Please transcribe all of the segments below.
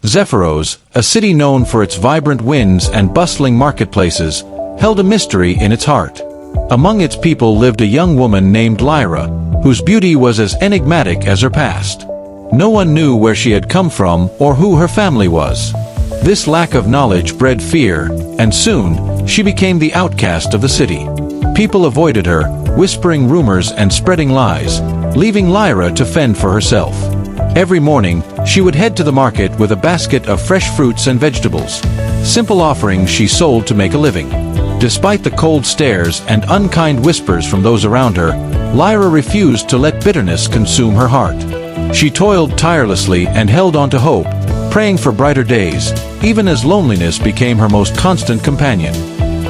Zephyros, a city known for its vibrant winds and bustling marketplaces, held a mystery in its heart. Among its people lived a young woman named Lyra, whose beauty was as enigmatic as her past. No one knew where she had come from or who her family was. This lack of knowledge bred fear, and soon, she became the outcast of the city. People avoided her, whispering rumors and spreading lies, leaving Lyra to fend for herself. Every morning, she would head to the market with a basket of fresh fruits and vegetables, simple offerings she sold to make a living. Despite the cold stares and unkind whispers from those around her, Lyra refused to let bitterness consume her heart. She toiled tirelessly and held on to hope, praying for brighter days, even as loneliness became her most constant companion.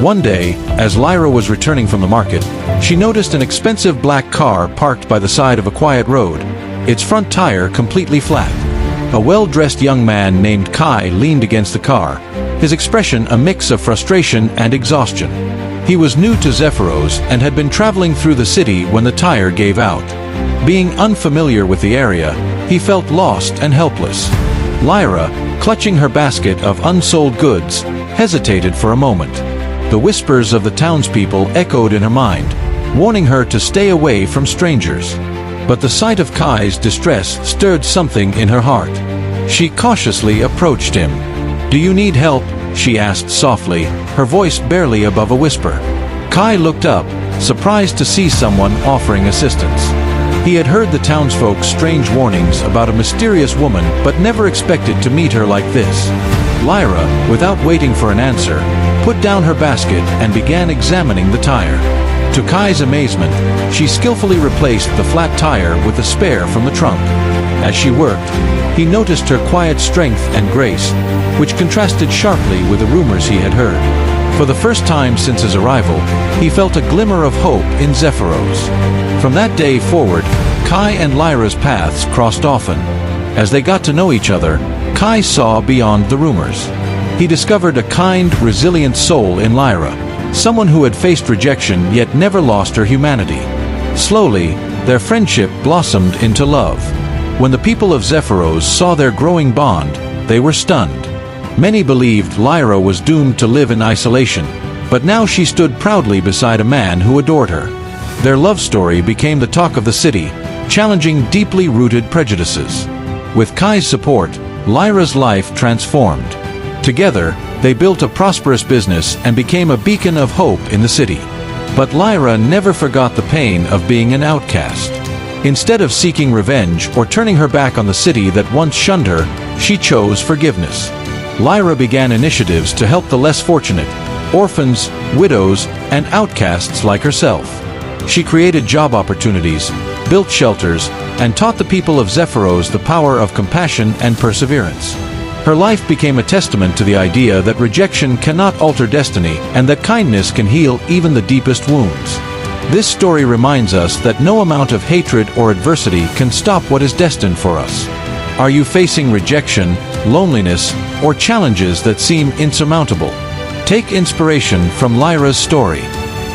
One day, as Lyra was returning from the market, she noticed an expensive black car parked by the side of a quiet road, its front tire completely flat. A well-dressed young man named Kai leaned against the car, his expression a mix of frustration and exhaustion. He was new to Zephyros and had been traveling through the city when the tire gave out. Being unfamiliar with the area, he felt lost and helpless. Lyra, clutching her basket of unsold goods, hesitated for a moment. The whispers of the townspeople echoed in her mind, warning her to stay away from strangers. But the sight of Kai's distress stirred something in her heart. She cautiously approached him. "Do you need help?" she asked softly, her voice barely above a whisper. Kai looked up, surprised to see someone offering assistance. He had heard the townsfolk's strange warnings about a mysterious woman but never expected to meet her like this. Lyra, without waiting for an answer, put down her basket and began examining the tire. To Kai's amazement, she skillfully replaced the flat tire with a spare from the trunk. As she worked, he noticed her quiet strength and grace, which contrasted sharply with the rumors he had heard. For the first time since his arrival, he felt a glimmer of hope in Zephyros. From that day forward, Kai and Lyra's paths crossed often. As they got to know each other, Kai saw beyond the rumors. He discovered a kind, resilient soul in Lyra, someone who had faced rejection yet never lost her humanity. Slowly, their friendship blossomed into love. When the people of Zephyros saw their growing bond, they were stunned. Many believed Lyra was doomed to live in isolation, but now she stood proudly beside a man who adored her. Their love story became the talk of the city, challenging deeply rooted prejudices. With Kai's support, Lyra's life transformed. Together, they built a prosperous business and became a beacon of hope in the city. But Lyra never forgot the pain of being an outcast. Instead of seeking revenge or turning her back on the city that once shunned her, she chose forgiveness. Lyra began initiatives to help the less fortunate, orphans, widows, and outcasts like herself. She created job opportunities, built shelters, and taught the people of Zephyros the power of compassion and perseverance. Her life became a testament to the idea that rejection cannot alter destiny and that kindness can heal even the deepest wounds. This story reminds us that no amount of hatred or adversity can stop what is destined for us. Are you facing rejection, loneliness, or challenges that seem insurmountable? Take inspiration from Lyra's story.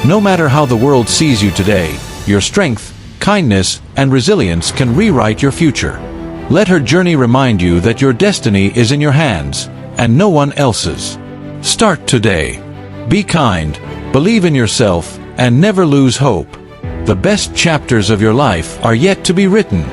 No matter how the world sees you today, your strength, kindness, and resilience can rewrite your future. Let her journey remind you that your destiny is in your hands, and no one else's. Start today. Be kind, believe in yourself, and never lose hope. The best chapters of your life are yet to be written.